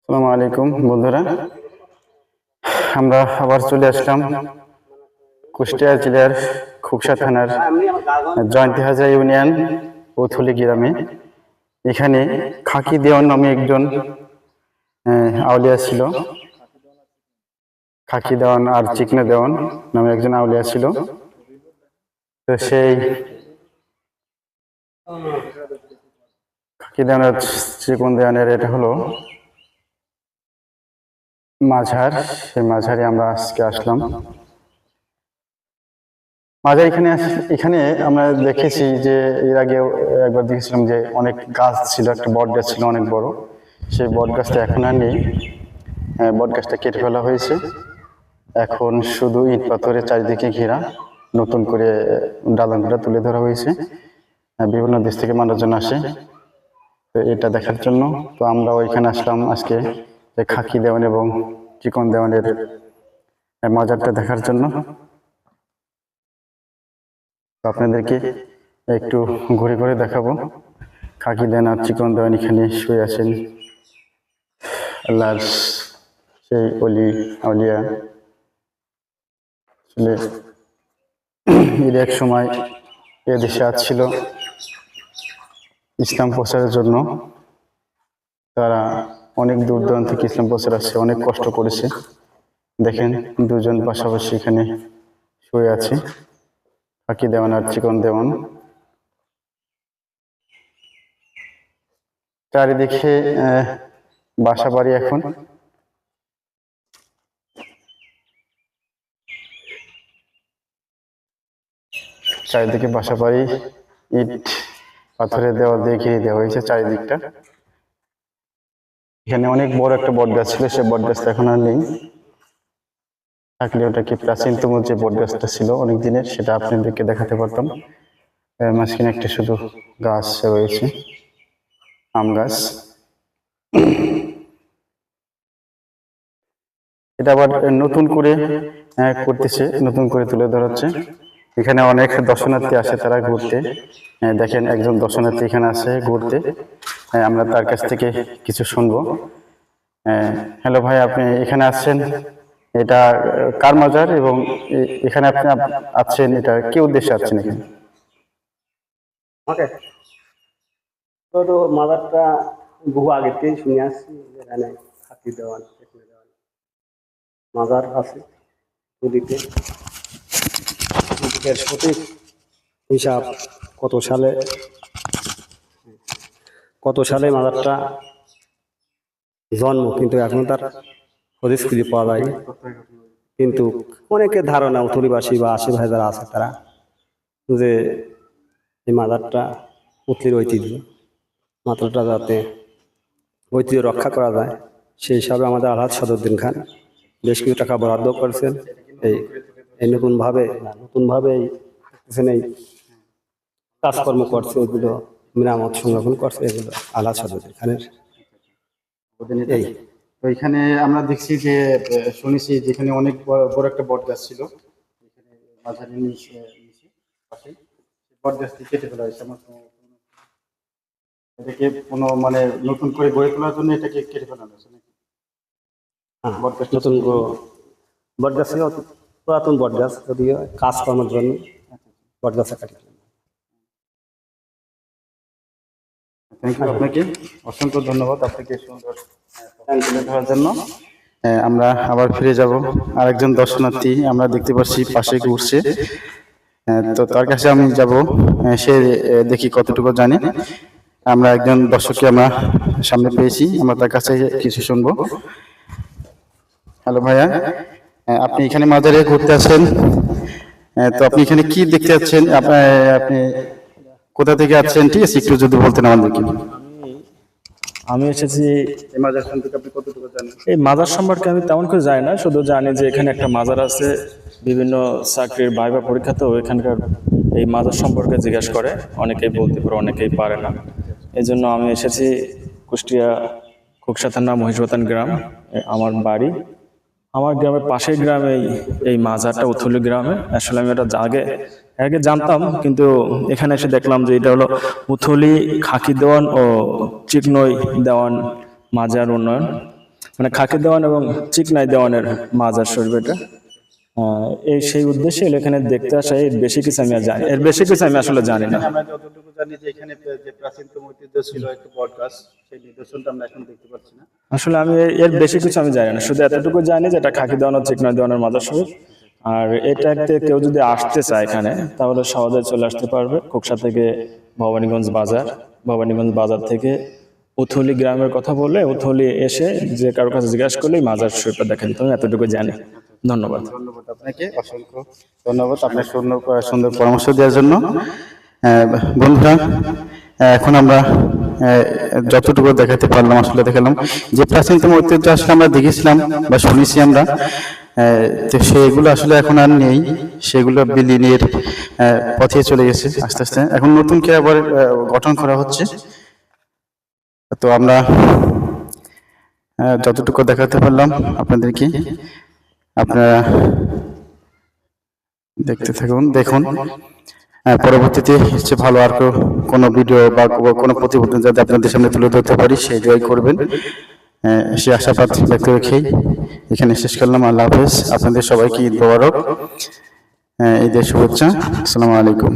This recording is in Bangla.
আসসালামু আলাইকুম বন্ধুরা, আমরা আবার চলে আসলাম কুষ্টিয়া জেলার খুকসা থানার জয়ন্তী হাজরা ইউনিয়ন উথলি গ্রামে। এখানে খাকি দেওয়ান নামে একজন আউলিয়া ছিল। খাকি দেওয়ান আর চিকনা দেওয়ান নামে একজন আউলিয়া ছিল। তো সেই খাকি দেওয়ান আর চিকন দেওয়ানের এটা হলো মাঝার। সেই মাঝারে আমরা আজকে আসলাম। মাঝার এখানে আমরা দেখেছি যে এর আগে একবার দেখেছিলাম যে অনেক গাছ ছিল, একটা বট গাছ ছিল অনেক বড়। সেই বট গাছটা এখন আর নেই, বট গাছটা কেটে ফেলা হয়েছে। এখন শুধু ইট পাথরের চারিদিকে ঘেরা নতুন করে ডালানগুলো তুলে ধরা হয়েছে। বিভিন্ন দেশ থেকে মানুষজন আসে তো এটা দেখার জন্য। তো আমরা ওইখানে আসলাম আজকে খাকি দেওয়ান এবং চিকন দেওয়ানের মাজারটা দেখার জন্য। আপনাদেরকে একটু ঘুরে ঘুরে দেখাবো। খাকি দেওয়ান আর চিকন দেওয়ান এখানে শুয়ে আছেন আল্লাহর সেই অলি আউলিয়া। আসলে এর এক সময় এদেশে আসছিল ইসলাম প্রচারের জন্য। তারা অনেক দূর দূরান্ত থেকে ইসলাম প্রচার আসছে, অনেক কষ্ট করেছে। দেখেন দুজন পাশাপাশি এখানে শুয়ে আছে, খাকি দেওয়ান আর চিকন দেওয়ান। চারিদিকে বাসা বাড়ি। এখন চারিদিকে বাসা বাড়ি, ইট পাথরের দেওয়া দিয়ে ঘিরে দেওয়া হয়েছে চারিদিকটা। এখানে অনেক বড় একটা বট গাছ ছিল, সে বট গাছটা এখন আর নেই। থাকলে ওটা কি প্রাচীনতম যে বট গাছটা ছিল অনেক দিনের, সেটা আপনাদেরকে দেখাতে পারতাম। মাঝখানে একটা শুধু গাছ রয়েছে, আম গাছ। এটা আবার নতুন করে করতেছে, নতুন করে তুলে ধরাচ্ছে। এখানে অনেক দর্শনার্থী আসে তারা ঘুরতে। দেখেন একজন দর্শনার্থী এখানে আসে ঘুরতে। আমরা তার কাছ থেকে কিছু শুনবো। হ্যালো ভাই, আপনি এখানে আসছেন, এটা কার মাজার এবং এখানে আপনি আছেন, এটা কি উদ্দেশ্যে আসছেন এখানে? ওকে, তো মাদারটা বহু আগে থেকেই শুনে আসছি এখানে খাকি দেওয়ান মাজার আছে। নদীতে সঠিক হিসাব কত সালে মাদারটা জন্ম, কিন্তু এখন তার হদিস খুঁজে পাওয়া যায়নি। কিন্তু অনেকের ধারণা উথলিবাসী বা আশেপাশে যারা আছে তারা যে এই মাজারটা উথলির ঐতিহ্য, মাত্রাটা যাতে ঐতিহ্য রক্ষা করা যায় সেই হিসাবে আমাদের আলহাজ সদরুদ্দিন খান বেশ কিছু টাকা বরাদ্দ করেছেন। এই নতুনভাবে এই কাজকর্ম করছে, এগুলো মেরামত সংরক্ষণ করছে, এগুলো আলহাজ সদরুদ্দিন খানের। এই তো এখানে আমরা দেখছি যে শুনেছি যেখানে অনেক বড় একটা বট গাছ ছিল, এখানে মাঝারি নিচে পাশে বট গাছটি কেটে ফেলা হয়েছে। আমার এটাকে কোনো মানে নতুন করে গড়ে তোলার জন্য এটাকে কেটে ফেলা হয়েছে নাকি? হ্যাঁ, নতুন বট গাছ ছিল, পুরাতন বট গাছ, যদিও কাজকর্মের জন্য বট গাছটা কাটি। থ্যাংক ইউ, আপনাকে অসংখ্য ধন্যবাদ আপনাকে সুন্দর তুলে ধরার জন্য। আমরা আবার ফিরে যাব। আরেকজন দর্শনার্থী আমরা দেখতে পাচ্ছি পাশে ঘুরছে, তো তার কাছে আমি যাব, সে দেখি কতটুকু জানে। আমরা একজন দর্শককে আমরা সামনে পেয়েছি, আমরা তার কাছে কিছু শুনবো। হ্যালো ভাইয়া, আপনি এখানে মাজারে ঘুরতে আসছেন, তো আপনি এখানে কি দেখতে যাচ্ছেন? আপনি কোথা থেকে আসছেন, ঠিক আছে একটু যদি বলতেন আমাদেরকে। আমি এসেছি এই মাজার সম্পর্কে আপনি কতটুকু জানেন? এই মাজার সম্পর্কে আমি তেমন করে জানি না, শুধু জানি যে এখানে একটা মাজার আছে। বিভিন্ন চাকরির ভাইবা পরীক্ষাতেও এখানকার এই মাজার সম্পর্কে জিজ্ঞাসা করে, অনেকেই বলতে পারে অনেকেই পারে না। এই জন্য আমি এসেছি কুষ্টিয়া খুকসা থানা মহিষবাতান গ্রাম আমার বাড়ি। আমার গ্রামের পাশের গ্রামে এই মাজারটা উথলি গ্রামে। আসলে আমি এটা আগে জানতাম, কিন্তু এখানে এসে দেখলাম যে এটা হলো উথলি খাকি দেওয়ান ও চিকনই দেওয়ান মাজার উন্নয়ন। মানে খাকি দেওয়ান এবং চিকনাই দেওয়ানের মাজার শরীফ এটা। এই সেই উদ্দেশ্যে এখানে দেখতে আসা, এর বেশি কিছু আমি আর জানি, এর বেশি কিছু আমি আসলে জানি না। আমরা যতটুকু জানি যে এখানে যে প্রাচীনতম ঐতিহ্য ছিল একটা বট গাছ, সেই নিদর্শনটা আমরা এখন দেখতে পাচ্ছি না। আসলে আমি এর বেশি কিছু আমি জানি না, শুধু এতটুকু জানি যে এটা খাকি দেওয়ান চিকনা দেওয়ানের মাজার শরীফ। আর এটাতে কেউ যদি আসতে চায় এখানে, তাহলে সহজে চলে আসতে পারবে খোকসা থেকে ভবানীগঞ্জ বাজার, ভবানীগঞ্জ বাজার থেকে উথলি গ্রামের কথা বলে উথলি এসে যে কারোর কাছে জিজ্ঞাসা করলেই মাজার শরীফটা দেখা দিতে, আমি এতটুকু জানি। ধন্যবাদ। ধন্যবাদ আপনাকে, অসংখ্য ধন্যবাদ আপনার সুন্দর সুন্দর পরামর্শ দেওয়ার জন্য। বন্ধুরা, এখন আমরা যতটুকু দেখাতে পারলাম আসলে দেখালাম যে প্রাচীনতম ঐতিহ্য আসলে আমরা দেখেছিলাম বা শুনেছি আমরা, তো সেগুলো আসলে এখন আর নেই, সেগুলো বিলীনের পথে চলে গেছে আস্তে আস্তে। এখন নতুন করে আবার গঠন করা হচ্ছে। তো আমরা যতটুকু দেখাতে পারলাম আপনাদেরকে, আপনারা দেখতে থাকুন, দেখুন। পরবর্তীতে হচ্ছে ভালো আর কোনো ভিডিও বা কোনো প্রতিবেদন যাতে আপনাদের সামনে তুলে ধরতে পারি সেই দোয়াই করবেন, সে আশাবাদ ব্যক্ত রেখেই এখানে শেষ করলাম। আল্লাহ হাফেজ। আপনাদের সবাইকে ঈদ মোবারক, ঈদের শুভেচ্ছা। আসসালামু আলাইকুম।